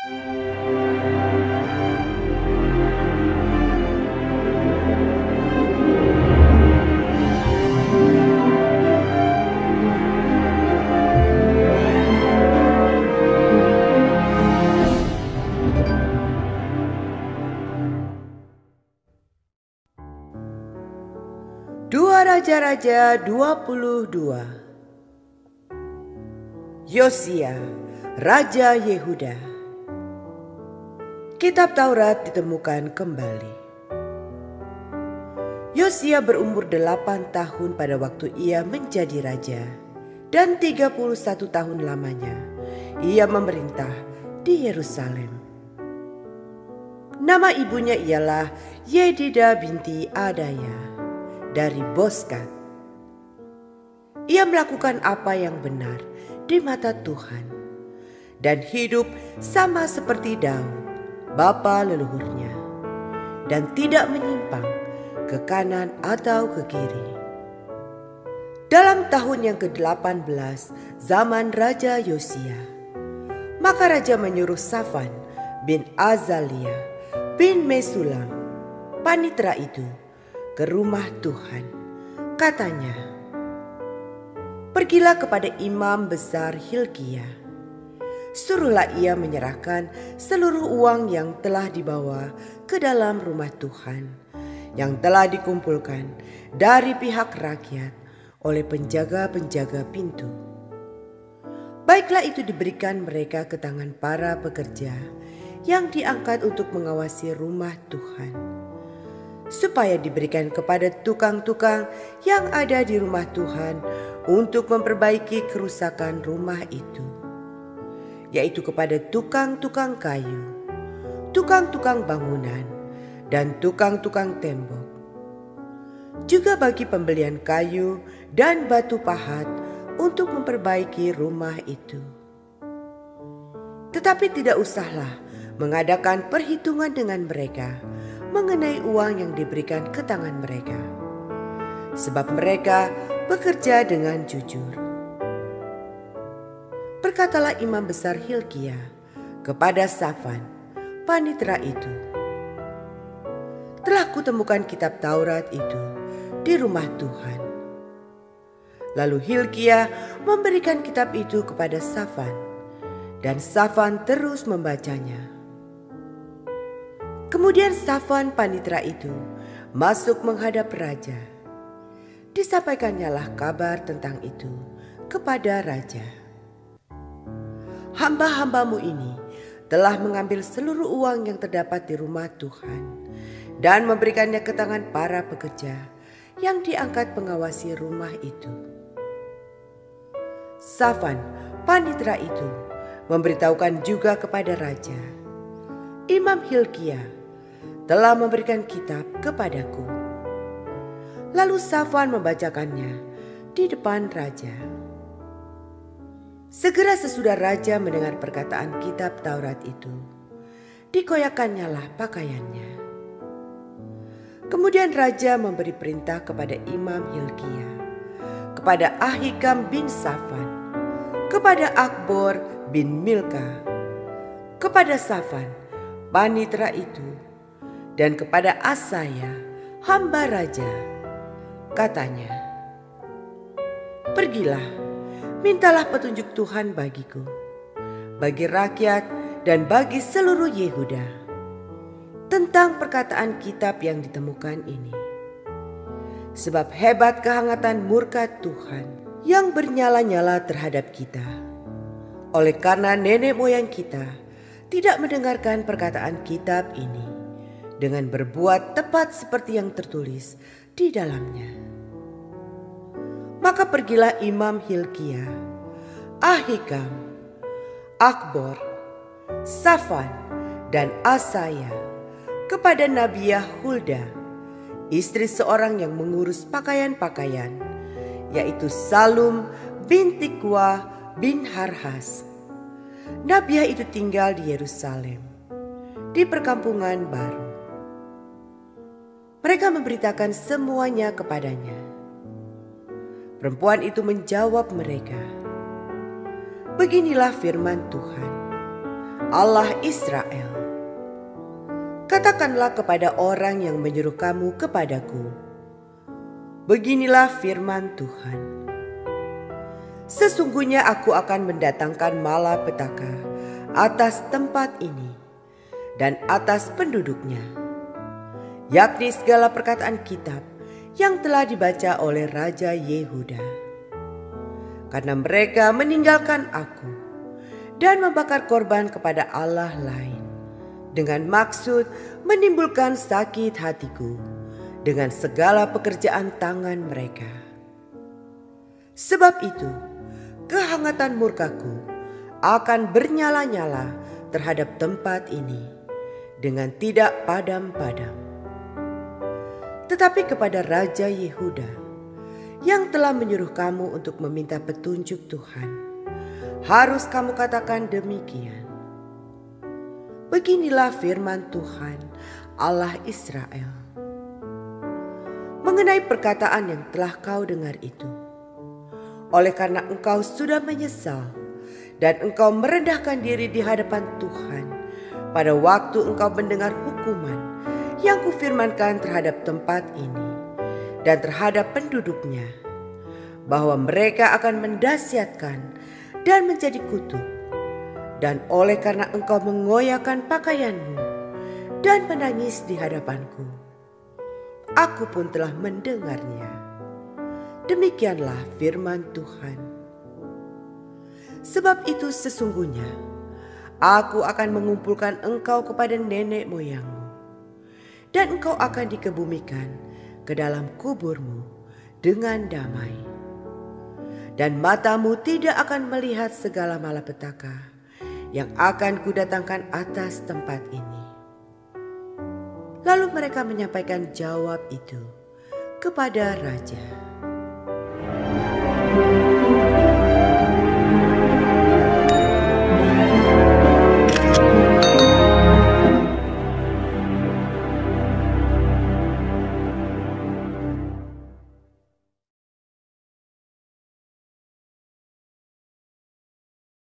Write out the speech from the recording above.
Dua Raja-Raja 22. Yosia, Raja Yehuda. Kitab Taurat ditemukan kembali. Yosia berumur 8 tahun pada waktu ia menjadi raja, dan 31 tahun lamanya ia memerintah di Yerusalem. Nama ibunya ialah Yedida binti Adaya dari Boskat. Ia melakukan apa yang benar di mata Tuhan dan hidup sama seperti Daud, bapa leluhurnya, dan tidak menyimpang ke kanan atau ke kiri. Dalam tahun yang ke-18 zaman Raja Yosia, maka raja menyuruh Safan bin Azalia bin Mesulam, panitera itu, ke rumah Tuhan. Katanya, "Pergilah kepada imam besar Hilkia. Suruhlah ia menyerahkan seluruh uang yang telah dibawa ke dalam rumah Tuhan, yang telah dikumpulkan dari pihak rakyat oleh penjaga-penjaga pintu. Baiklah itu diberikan mereka ke tangan para pekerja yang diangkat untuk mengawasi rumah Tuhan, supaya diberikan kepada tukang-tukang yang ada di rumah Tuhan untuk memperbaiki kerusakan rumah itu, yaitu kepada tukang-tukang kayu, tukang-tukang bangunan, dan tukang-tukang tembok, juga bagi pembelian kayu dan batu pahat untuk memperbaiki rumah itu. Tetapi tidak usahlah mengadakan perhitungan dengan mereka mengenai uang yang diberikan ke tangan mereka, sebab mereka bekerja dengan jujur." Berkatalah imam besar Hilkia kepada Safan, panitera itu, "Telah kutemukan kitab Taurat itu di rumah Tuhan." Lalu Hilkia memberikan kitab itu kepada Safan, dan Safan terus membacanya. Kemudian Safan panitera itu masuk menghadap raja. Disampaikannyalah kabar tentang itu kepada raja. "Hamba-hambamu ini telah mengambil seluruh uang yang terdapat di rumah Tuhan dan memberikannya ke tangan para pekerja yang diangkat mengawasi rumah itu." Safan panitera itu memberitahukan juga kepada raja, "Imam Hilkia telah memberikan kitab kepadaku." Lalu Safan membacakannya di depan raja. Segera sesudah raja mendengar perkataan kitab Taurat itu, dikoyakkannyalah pakaiannya. Kemudian raja memberi perintah kepada Imam Hilkia, kepada Ahikam bin Safan, kepada Akbor bin Milka, kepada Safan panitera itu, dan kepada Asaya, hamba raja. Katanya, "Pergilah, mintalah petunjuk Tuhan bagiku, bagi rakyat dan bagi seluruh Yehuda, tentang perkataan kitab yang ditemukan ini. Sebab hebat kehangatan murka Tuhan yang bernyala-nyala terhadap kita, oleh karena nenek moyang kita tidak mendengarkan perkataan kitab ini dengan berbuat tepat seperti yang tertulis di dalamnya. Maka pergilah Imam Hilkia, Ahikam, Akbor, Safan, dan Asaya kepada Nabiah Hulda, istri seorang yang mengurus pakaian-pakaian, yaitu Salum bin Tikwa bin Harhas. Nabiah itu tinggal di Yerusalem, di perkampungan baru. Mereka memberitakan semuanya kepadanya. Perempuan itu menjawab mereka, "Beginilah firman Tuhan. Allah Israel. Katakanlah kepada orang yang menyuruh kamu kepadaku, beginilah firman Tuhan. Sesungguhnya aku akan mendatangkan malapetaka atas tempat ini dan atas penduduknya, yakni segala perkataan kitab yang telah dibaca oleh Raja Yehuda. Karena mereka meninggalkan aku dan membakar korban kepada Allah lain, dengan maksud menimbulkan sakit hatiku dengan segala pekerjaan tangan mereka. Sebab itu, kehangatan murkaku akan bernyala-nyala terhadap tempat ini dengan tidak padam-padam. Tetapi kepada Raja Yehuda yang telah menyuruh kamu untuk meminta petunjuk Tuhan, harus kamu katakan demikian. Beginilah firman Tuhan Allah Israel. Mengenai perkataan yang telah kau dengar itu, oleh karena engkau sudah menyesal dan engkau merendahkan diri di hadapan Tuhan pada waktu engkau mendengar hukuman yang kufirmankan terhadap tempat ini dan terhadap penduduknya, bahwa mereka akan mendasyatkan dan menjadi kutuk. Dan oleh karena engkau mengoyakkan pakaianmu dan menangis di hadapanku, aku pun telah mendengarnya. Demikianlah firman Tuhan. Sebab itu sesungguhnya aku akan mengumpulkan engkau kepada nenek moyangmu, dan engkau akan dikebumikan ke dalam kuburmu dengan damai. Dan matamu tidak akan melihat segala malapetaka yang akan kudatangkan atas tempat ini. Lalu mereka menyampaikan jawab itu kepada raja.